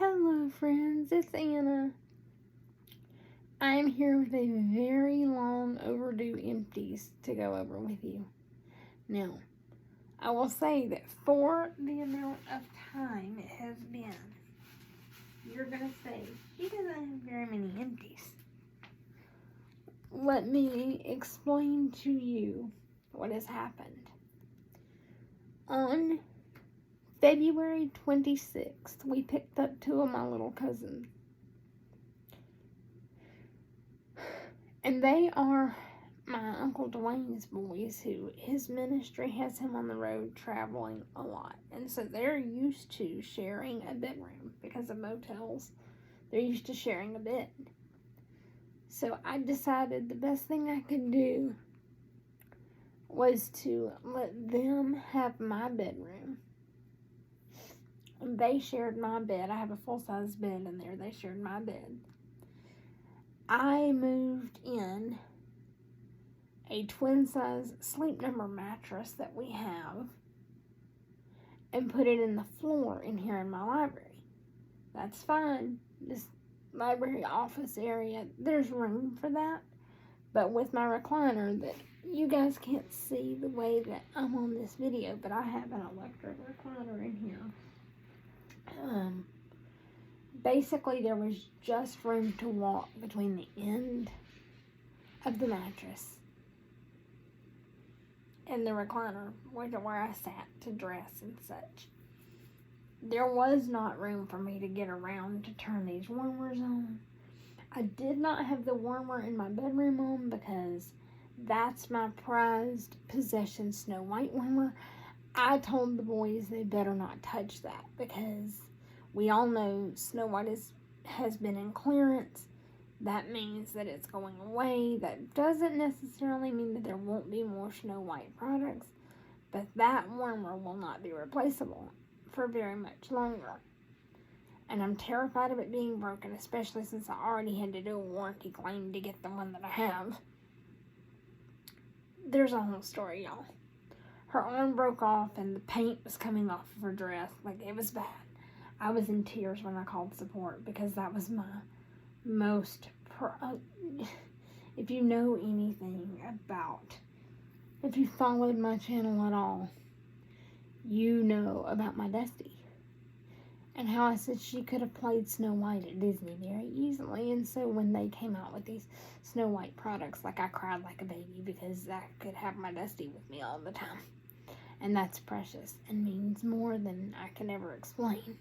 Hello friends, it's Anna. I am here with a very long overdue empties to go over with you. Now, I will say that for the amount of time it has been, you're going to say, she doesn't have very many empties. Let me explain to you what has happened. On February 26th, we picked up two of my little cousins. And they are my Uncle Dwayne's boys, who his ministry has him on the road traveling a lot. And so they're used to sharing a bedroom because of motels. They're used to sharing a bed. So I decided the best thing I could do was to let them have my bedroom. And they shared my bed. I have a full-size bed in there. They shared my bed. I moved in a twin-size Sleep Number mattress that we have and put it in the floor in here in my library. That's fine. This library office area, there's room for that. But with my recliner, that you guys can't see the way that I'm on this video, but I have an electric recliner in here. Basically, there was just room to walk between the end of the mattress and the recliner, where I sat to dress and such. There was not room for me to get around to turn these warmers on. I did not have the warmer in my bedroom on because that's my prized possession Snow White warmer. I told the boys they better not touch that because we all know Snow White has been in clearance. That means that it's going away. That doesn't necessarily mean that there won't be more Snow White products, but that warmer will not be replaceable for very much longer. And I'm terrified of it being broken, especially since I already had to do a warranty claim to get the one that I have. There's a whole story, y'all. Her arm broke off and the paint was coming off of her dress. Like, it was bad. I was in tears when I called support because that was my most, if you know anything about, if you followed my channel at all, you know about my Dusty. And how I said she could have played Snow White at Disney very easily. And so when they came out with these Snow White products, like, I cried like a baby because I could have my Dusty with me all the time. And that's precious and means more than I can ever explain.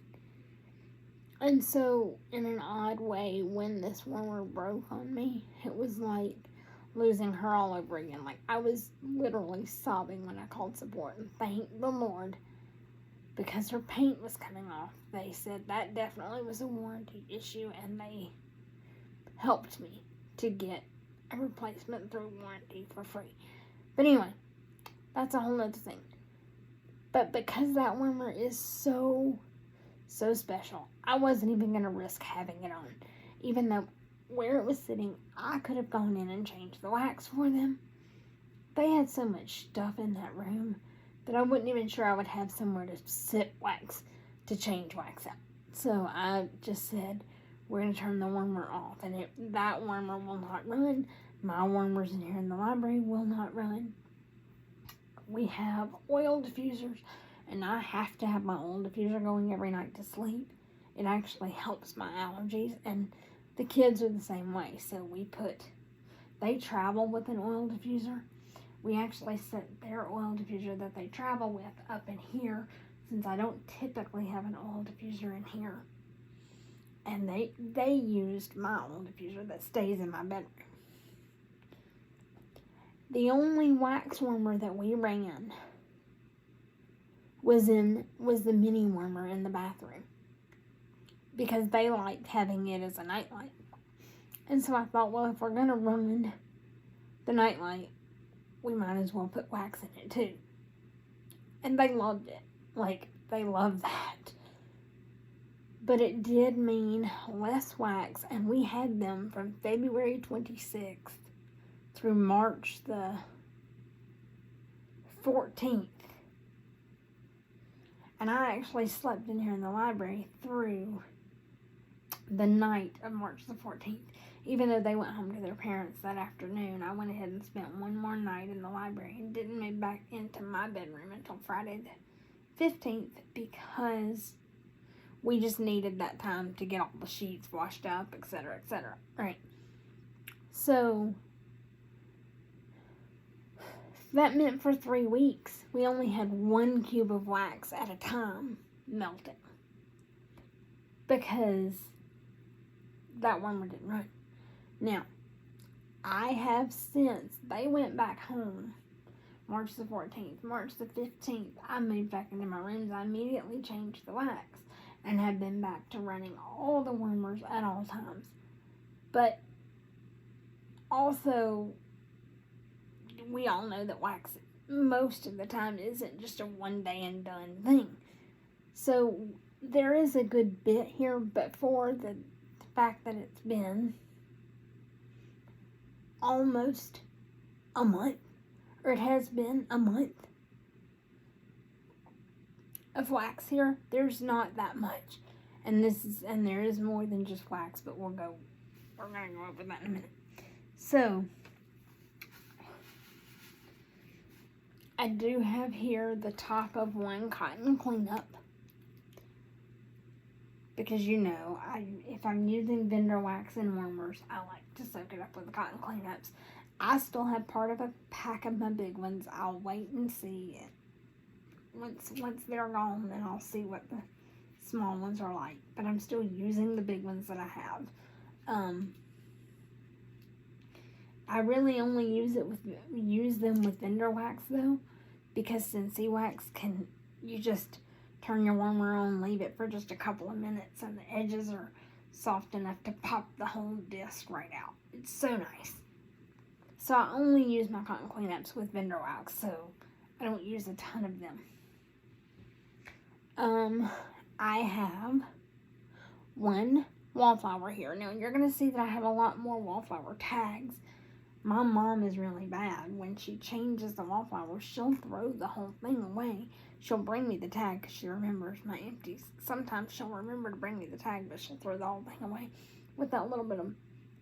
And so, in an odd way, when this warmer broke on me, it was like losing her all over again. Like, I was literally sobbing when I called support and thanked the Lord because her paint was coming off. They said that definitely was a warranty issue, and they helped me to get a replacement through warranty for free. But anyway, that's a whole other thing. But because that warmer is so special, I wasn't even going to risk having it on. Even though where it was sitting, I could have gone in and changed the wax for them. They had so much stuff in that room that I wasn't even sure I would have somewhere to sit wax, to change wax out. So I just said, we're going to turn the warmer off. And that warmer will not run. My warmers in here in the library will not run. We have oil diffusers, and I have to have my oil diffuser going every night to sleep. It actually helps my allergies, and the kids are the same way. So they travel with an oil diffuser. We actually set their oil diffuser that they travel with up in here, since I don't typically have an oil diffuser in here. And they used my oil diffuser that stays in my bedroom. The only wax warmer that we ran was the mini warmer in the bathroom, because they liked having it as a nightlight. And so I thought, well, if we're going to run the nightlight, we might as well put wax in it too. And they loved it. Like, they loved that. But it did mean less wax, and we had them from February 26th through March the 14th. And I actually slept in here in the library through the night of March the 14th. Even though they went home to their parents that afternoon, I went ahead and spent one more night in the library and didn't move back into my bedroom until Friday the 15th because we just needed that time to get all the sheets washed up, etc., etc., right? So that meant for 3 weeks, we only had 1 cube of wax at a time melting because that wormer didn't run. Now, I have since they went back home March the 14th, March the 15th, I moved back into my rooms. I immediately changed the wax and have been back to running all the wormers at all times. But also, we all know that wax most of the time isn't just a one day and done thing. So there is a good bit here, but for the fact that it's been almost a month, or it has been a month of wax here, there's not that much. And there is more than just wax, but we're gonna go over that in a minute. So I do have here the top of one cotton cleanup. Because if I'm using vendor wax and warmers, I like to soak it up with the cotton cleanups. I still have part of a pack of my big ones. I'll wait and see. Once they're gone, then I'll see what the small ones are like. But I'm still using the big ones that I have. I really only use them with vendor wax though, because Scentsy wax you just turn your warmer on, leave it for just a couple of minutes, and the edges are soft enough to pop the whole disc right out. It's so nice. So I only use my cotton cleanups with vendor wax, so I don't use a ton of them. I have one wallflower here. Now you're going to see that I have a lot more wallflower tags. My mom is really bad. When she changes the wallflowers, she'll throw the whole thing away. She'll bring me the tag because she remembers my empties. Sometimes she'll remember to bring me the tag, but she'll throw the whole thing away with that little bit of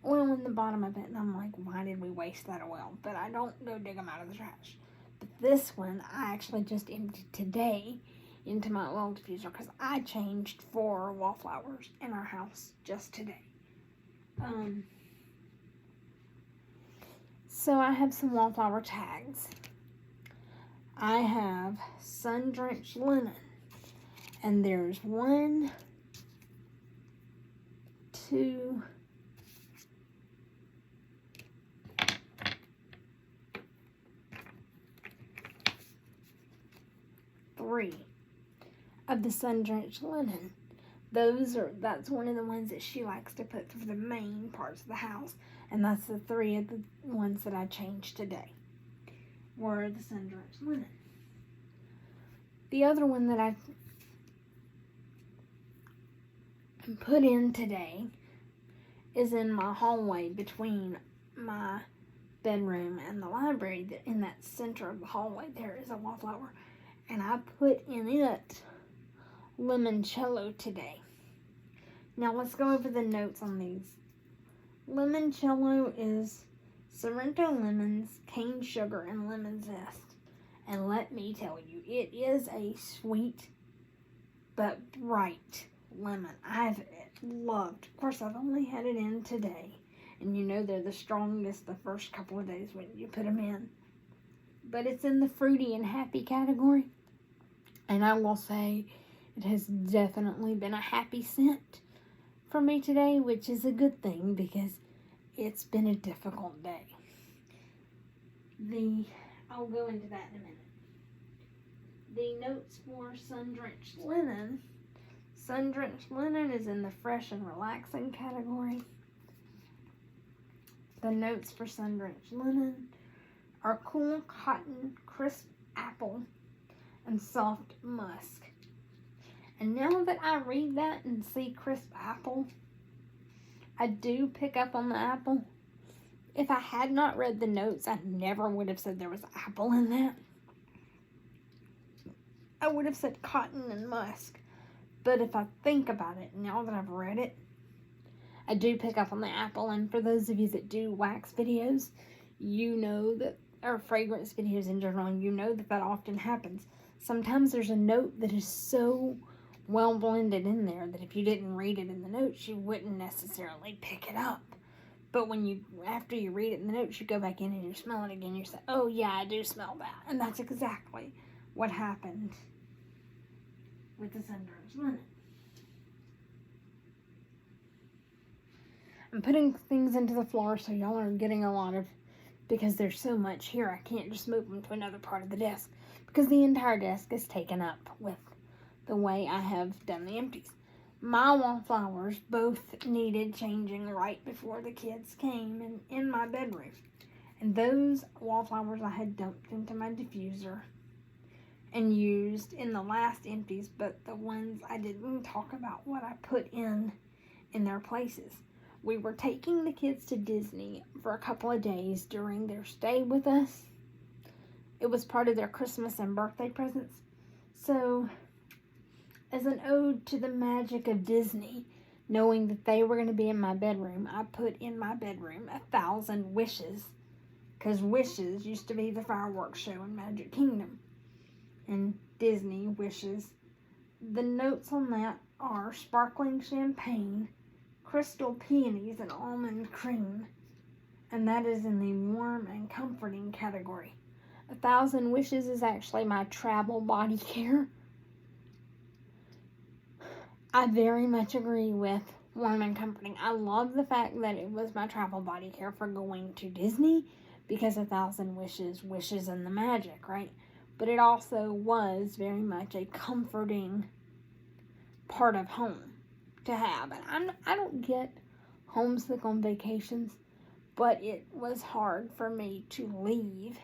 oil in the bottom of it. And I'm like, why did we waste that oil? But I don't go dig them out of the trash. But this one, I actually just emptied today into my oil diffuser because I changed 4 wallflowers in our house just today. So I have some wallflower tags. I have sun-drenched linen. And there's 1, 2, 3 of the sun-drenched linen. That's one of the ones that she likes to put for the main parts of the house. And that's the 3 of the ones that I changed today were the sun-drenched linen. The other one that I put in today is in my hallway between my bedroom and the library. In that center of the hallway there is a wallflower. And I put in it limoncello today. Now let's go over the notes on these. Limoncello is Sorrento lemons, cane sugar, and lemon zest. And let me tell you, it is a sweet but bright lemon. I've loved. Of course, I've only had it in today. And they're the strongest the first couple of days when you put them in. But it's in the fruity and happy category. And I will say it has definitely been a happy scent for me today, which is a good thing because it's been a difficult day. I'll go into that in a minute. The notes for sun-drenched linen. Sun-drenched linen is in the fresh and relaxing category. The notes for sun-drenched linen are cool cotton, crisp apple, and soft musk. And now that I read that and see crisp apple, I do pick up on the apple. If I had not read the notes, I never would have said there was apple in that. I would have said cotton and musk. But if I think about it, now that I've read it, I do pick up on the apple, and for those of you that do wax videos, you know that, or fragrance videos in general, you know that that often happens. Sometimes there's a note that is so well blended in there that if you didn't read it in the notes, you wouldn't necessarily pick it up. But when you, after you read it in the notes, you go back in and you smell it again, you say, oh yeah, I do smell that. And that's exactly what happened with the Sunburst linen. I'm putting things into the floor so y'all are getting a lot of, because there's so much here, I can't just move them to another part of the desk because the entire desk is taken up with the way I have done the empties. My wallflowers both needed changing right before the kids came and in my bedroom. And those wallflowers I had dumped into my diffuser and used in the last empties, but the ones I didn't talk about what I put in their places. We were taking the kids to Disney for a couple of days during their stay with us. It was part of their Christmas and birthday presents. So, as an ode to the magic of Disney, knowing that they were going to be in my bedroom, I put in my bedroom 1,000 wishes. Because wishes used to be the fireworks show in Magic Kingdom. And Disney wishes. The notes on that are sparkling champagne, crystal peonies, and almond cream. And that is in the warm and comforting category. 1,000 wishes is actually my travel body care. I very much agree with warm and comforting. I love the fact that it was my travel body care for going to Disney because 1,000 wishes, wishes in the magic, right? But it also was very much a comforting part of home to have. And I don't get homesick on vacations, but it was hard for me to leave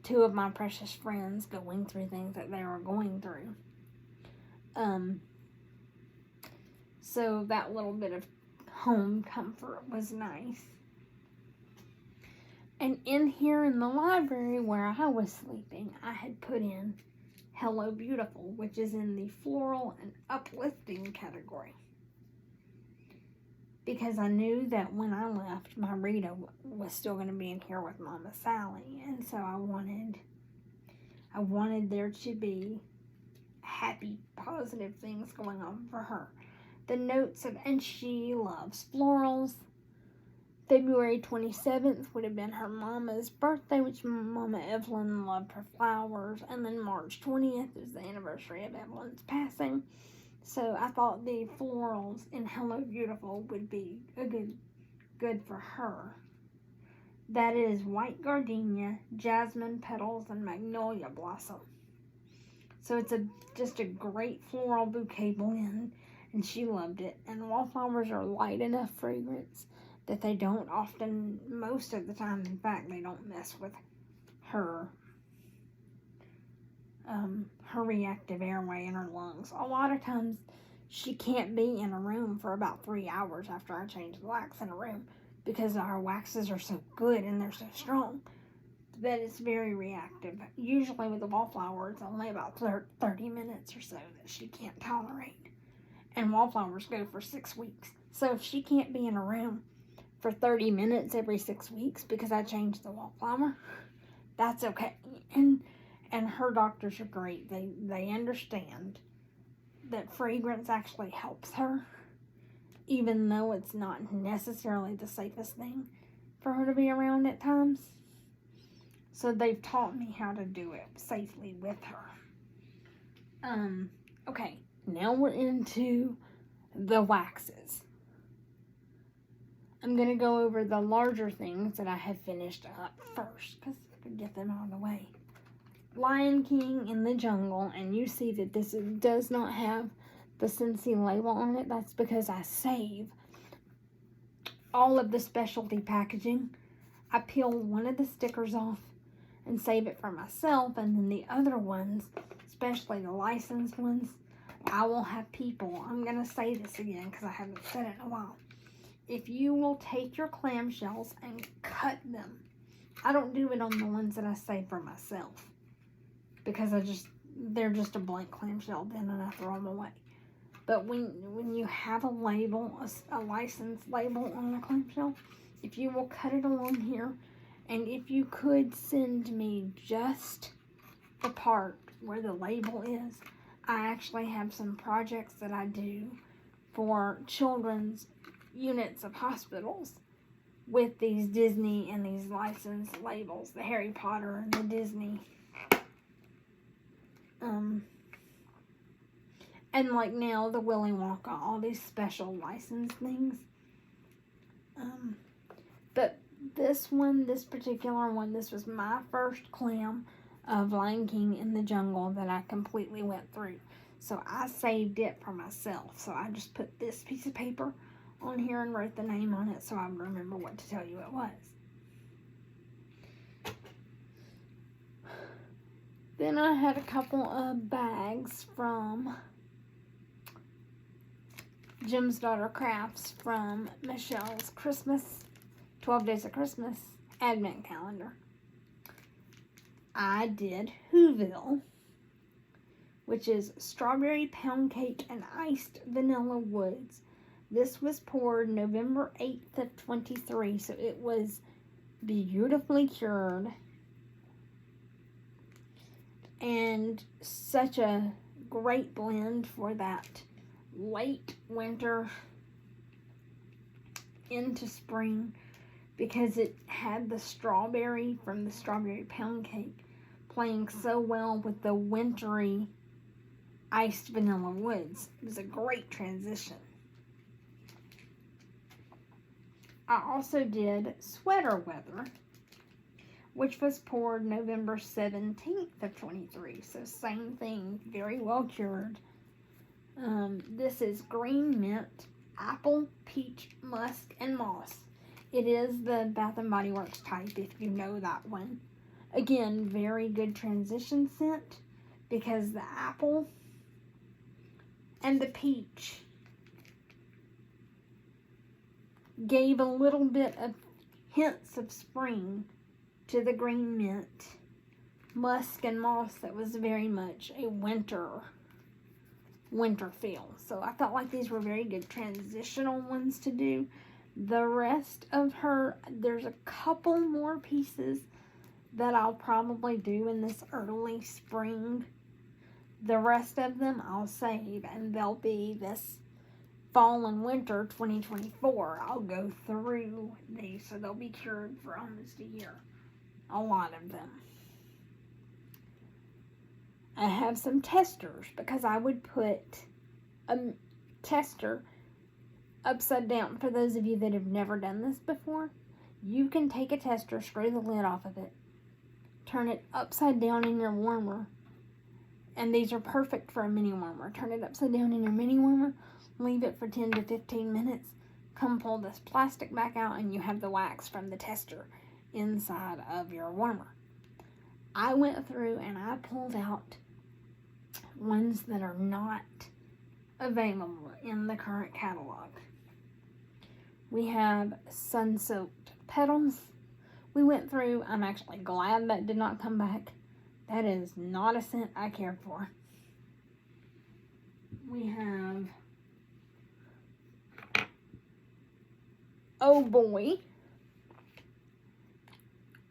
two of my precious friends going through things that they were going through. So that little bit of home comfort was nice. And in here in the library where I was sleeping, I had put in Hello Beautiful, which is in the floral and uplifting category. Because I knew that when I left, my Rita was still going to be in here with Mama Sally. And so I wanted there to be happy, positive things going on for her. The notes of, and she loves florals. February 27th would have been her mama's birthday, which Mama Evelyn loved her flowers. And then March 20th is the anniversary of Evelyn's passing. So I thought the florals in Hello Beautiful would be a good for her. That is white gardenia, jasmine petals, and magnolia blossom. So it's just a great floral bouquet blend, and she loved it. And wallflowers are light enough fragrance that they don't often, most of the time, in fact, they don't mess with her reactive airway in her lungs. A lot of times, she can't be in a room for about 3 hours after I change the wax in a room because our waxes are so good and they're so strong that it's very reactive. Usually with the wallflower, it's only about 30 minutes or so that she can't tolerate. And wallflowers go for 6 weeks. So if she can't be in a room for 30 minutes every 6 weeks because I changed the wallflower, that's okay. And her doctors are great. They understand that fragrance actually helps her, even though it's not necessarily the safest thing for her to be around at times. So they've taught me how to do it safely with her. Okay, now we're into the waxes. I'm going to go over the larger things that I have finished up first, because I can get them out of the way. Lion King in the Jungle, and you see that this does not have the Scentsy label on it. That's because I save all of the specialty packaging. I peel one of the stickers off and save it for myself, and then the other ones, especially the licensed ones, I will have people, I'm going to say this again because I haven't said it in a while. If you will take your clamshells and cut them, I don't do it on the ones that I save for myself because they're just a blank clamshell then and I throw them away. But when you have a label, a license label on a clamshell, if you will cut it along here, and if you could send me just the part where the label is, I actually have some projects that I do for children's units of hospitals with these Disney and these licensed labels, the Harry Potter and the Disney. And like now, the Willy Wonka, all these special licensed things. But this particular one, this was my first clam of Lion King in the Jungle that I completely went through. So I saved it for myself. So I just put this piece of paper on here and wrote the name on it so I would remember what to tell you it was. Then I had a couple of bags from Jim's Daughter Crafts from Michelle's Christmas, 12 Days of Christmas Advent Calendar. I did Whoville, which is strawberry pound cake and iced vanilla woods. This was poured November 8th of 23, so it was beautifully cured. And such a great blend for that late winter into spring, because it had the strawberry from the strawberry pound cake playing so well with the wintry iced vanilla woods. It was a great transition. I also did Sweater Weather, which was poured November 17th of 23. So same thing, very well cured. This is green mint, apple, peach, musk, and moss. It is the Bath & Body Works type, if you know that one. Again, very good transition scent, because the apple and the peach gave a little bit of hints of spring to the green mint. Musk and moss, that was very much a winter feel. So I felt like these were very good transitional ones to do. The rest of her, there's a couple more pieces that I'll probably do in this early spring. The rest of them I'll save, and they'll be this fall and winter 2024. I'll go through these, so they'll be cured for almost a year. A lot of them. I have some testers, because I would put a tester upside down. For those of you that have never done this before, you can take a tester, screw the lid off of it, turn it upside down in your warmer, and these are perfect for a mini warmer. Turn it upside down in your mini warmer, leave it for 10 to 15 minutes, come pull this plastic back out, and you have the wax from the tester inside of your warmer. I went through and I pulled out ones that are not available in the current catalog. We have sun-soaked petals. We went through, I'm actually glad that did not come back. That is not a scent I care for. We have Oh Boy,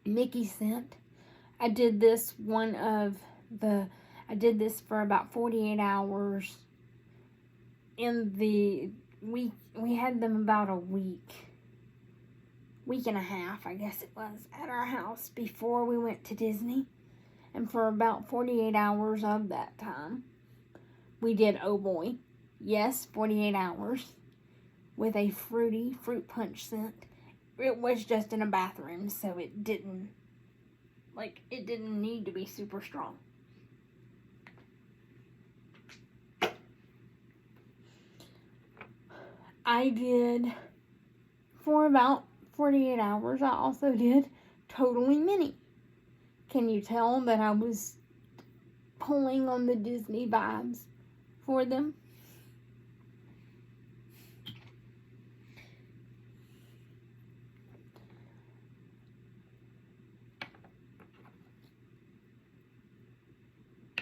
Mickey scent. I did this for about 48 hours in the week. We had them about a week and a half, I guess it was, at our house before we went to Disney. And for about 48 hours of that time, we did Oh Boy. Yes, 48 hours with a fruity fruit punch scent. It was just in a bathroom, so it didn't need to be super strong. I did, for about 48 hours, I also did Totally Mini. Can you tell that I was pulling on the Disney vibes for them?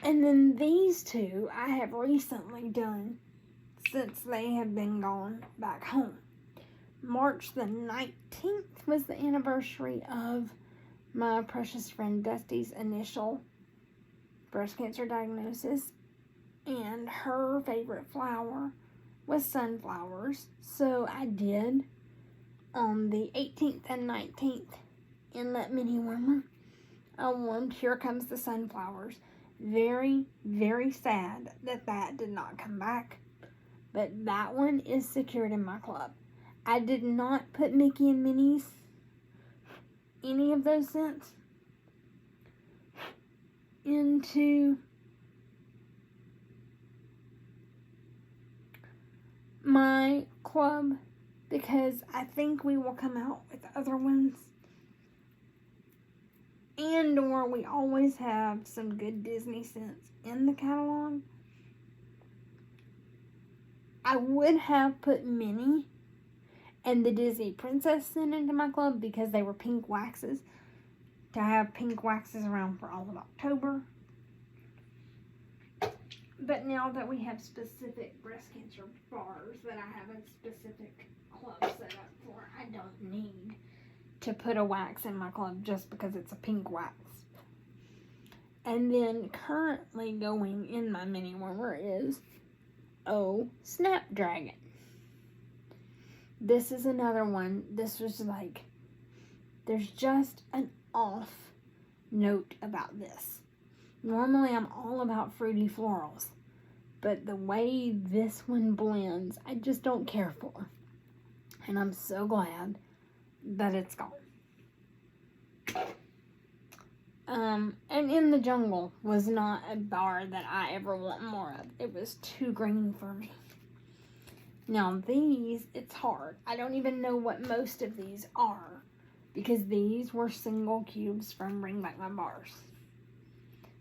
And then these two I have recently done since they have been gone back home. March the 19th was the anniversary of my precious friend Dusty's initial breast cancer diagnosis, and her favorite flower was sunflowers. So I did on the 18th and 19th in that mini warmer. I warmed Here Comes the Sunflowers. Very, very sad that did not come back. But that one is secured in my club. I did not put Mickey and Minnie's, any of those scents, into my club because I think we will come out with other ones, and or we always have some good Disney scents in the catalog. I would have put Minnie and the Disney Princess scent into my club because they were pink waxes, to have pink waxes around for all of October. But now that we have specific breast cancer bars that I have a specific club set up for, I don't need to put a wax in my club just because it's a pink wax. And then currently going in my mini warmer is Snapdragon. This is another one. This was like, there's just an off note about this. Normally I'm all about fruity florals, but the way this one blends, I just don't care for. And I'm so glad that it's gone. And In the Jungle was not a bar that I ever want more of. It was too green for me. Now these, it's hard. I don't even know what most of these are because these were single cubes from Bring Back My Bars.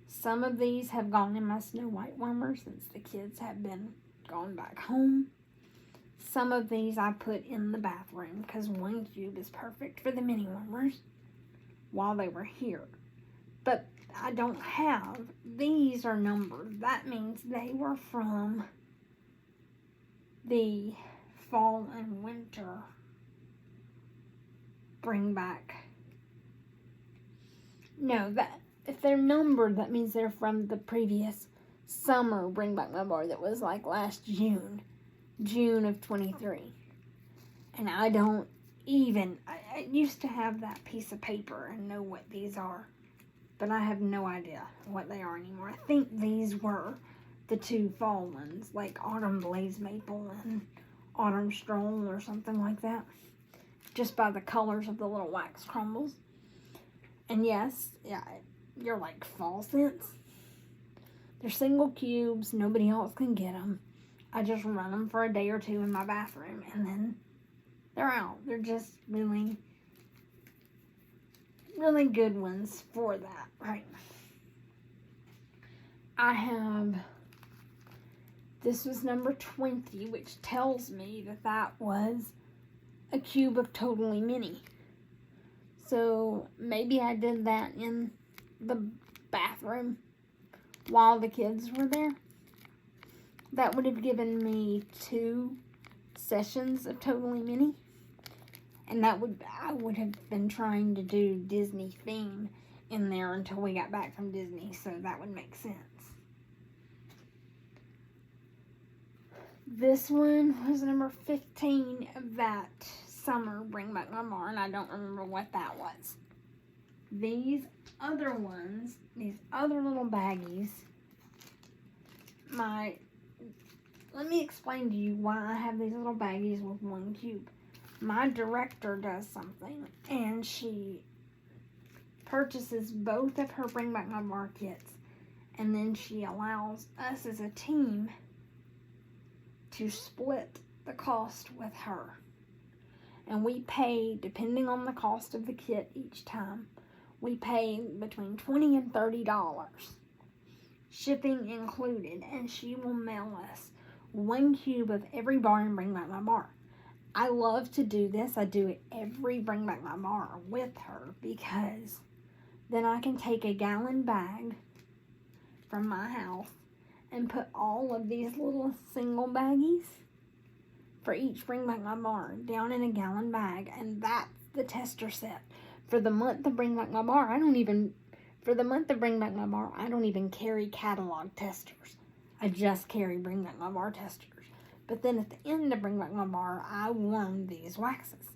Some of these have gone in my Snow White warmer since the kids have been gone back home. Some of these I put in the bathroom because 1 cube is perfect for the mini warmers while they were here. But I don't have, these are numbered. That means they were from the fall and winter Bring Back. No, that if they're numbered, that means they're from the previous summer Bring Back My Bar that was like last June of 23. And I don't even, I used to have that piece of paper and know what these are, but I have no idea what they are anymore. I think these were the 2 fall ones, like Autumn Blaze Maple and Autumn Stroll or something like that, just by the colors of the little wax crumbles. And yes, yeah, you're like fall scents. They're single cubes. Nobody else can get them. I just run them for a day or 2 in my bathroom, and then they're out. They're just really, really good ones for that, right? I have, this was number 20, which tells me that was a cube of Totally Mini. So maybe I did that in the bathroom while the kids were there. That would have given me 2 sessions of Totally Mini. And I would have been trying to do Disney theme in there until we got back from Disney, so that would make sense. This one was number 15 of that summer Bring Back My Bar, and I don't remember what that was. These other ones, these other little baggies, let me explain to you why I have these little baggies with 1 cube. My director does something, and she purchases both of her Bring Back My Bar kits, and then she allows us as a team to split the cost with her. And we pay, depending on the cost of the kit each time, we pay between $20 and $30, shipping included, and she will mail us 1 cube of every bar and Bring Back My Bar. I love to do this. I do it every Bring Back My Bar with her because then I can take a gallon bag from my house and put all of these little single baggies for each Bring Back My Bar down in a gallon bag, and that's the tester set. For the month of Bring Back My Bar, I don't even carry catalog testers. I just carry Bring Back My Bar testers. But then at the end of Bring Back My Bar, I warmed these waxes.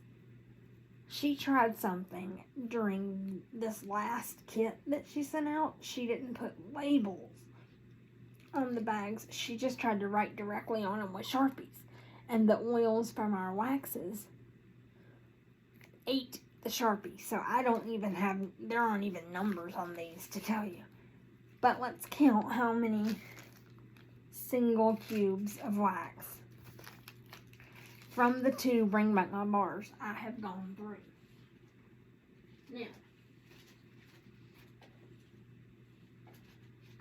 She tried something during this last kit that she sent out. She didn't put labels on the bags. She just tried to write directly on them with Sharpies. And the oils from our waxes ate the Sharpie. So there aren't even numbers on these to tell you. But let's count how many single cubes of wax from the 2 Bring Back My Bars I have gone through. Now,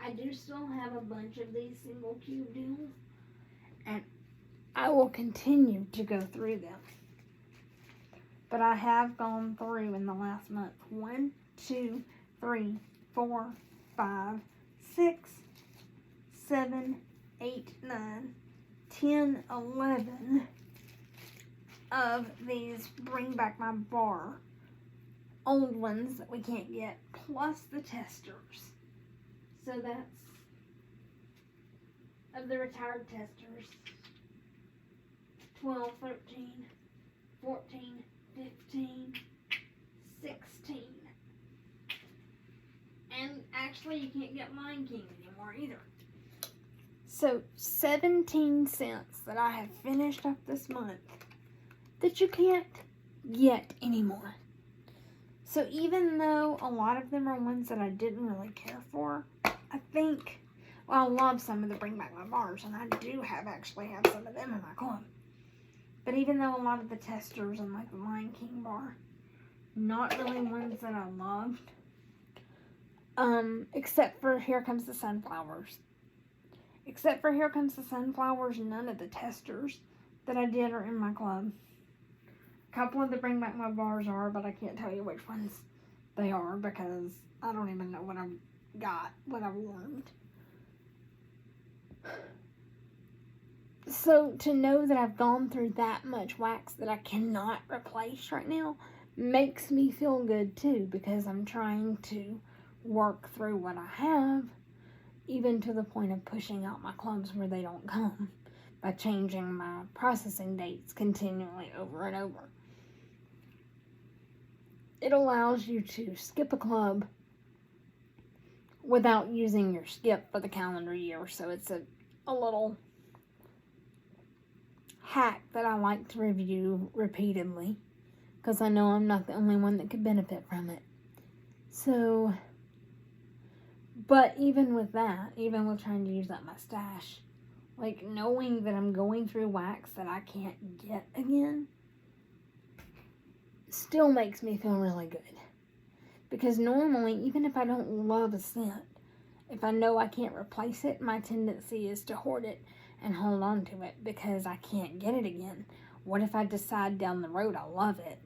I do still have a bunch of these single cube deals, and I will continue to go through them. But I have gone through in the last month 1, 2, 3, 4, 5, 6, 7, 8, 9, 10, 11 of these Bring Back My Bar old ones that we can't get, plus the testers. So that's of the retired testers. 12, 13, 14, 15, 16. And actually you can't get Lion King anymore either. So 17 cents that I have finished up this month that you can't get anymore. So even though a lot of them are ones that I didn't really care for, I love some of the Bring Back My Bars, and I do actually have some of them in my club. But even though a lot of the testers and like the Lion King bar, not really ones that I loved, except for Here Comes the Sunflowers. Except for Here Comes the Sunflowers, none of the testers that I did are in my club. A couple of the Bring Back My Bars are, but I can't tell you which ones they are because I don't even know what I've got, what I've warmed. So to know that I've gone through that much wax that I cannot replace right now makes me feel good too, because I'm trying to work through what I have, even to the point of pushing out my clubs where they don't come by changing my processing dates continually over and over. It allows you to skip a club without using your skip for the calendar year. So it's a little hack that I like to review repeatedly, because I know I'm not the only one that could benefit from it. So, but even with that, even with trying to use up my stash, like knowing that I'm going through wax that I can't get again still makes me feel really good. Because normally, even if I don't love a scent, if I know I can't replace it, my tendency is to hoard it and hold on to it because I can't get it again. What if I decide down the road I love it?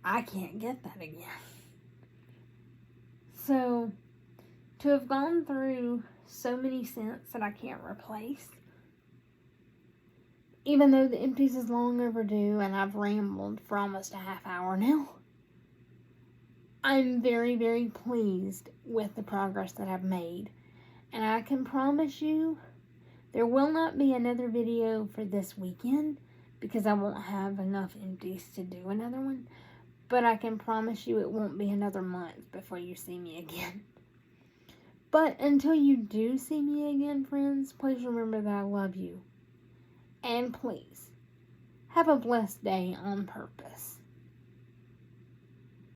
I can't get that again. So, to have gone through so many scents that I can't replace, even though the Empties is long overdue and I've rambled for almost a half hour now, I'm very, very pleased with the progress that I've made. And I can promise you, there will not be another video for this weekend because I won't have enough Empties to do another one. But I can promise you it won't be another month before you see me again. But until you do see me again, friends, please remember that I love you. And please, have a blessed day on purpose.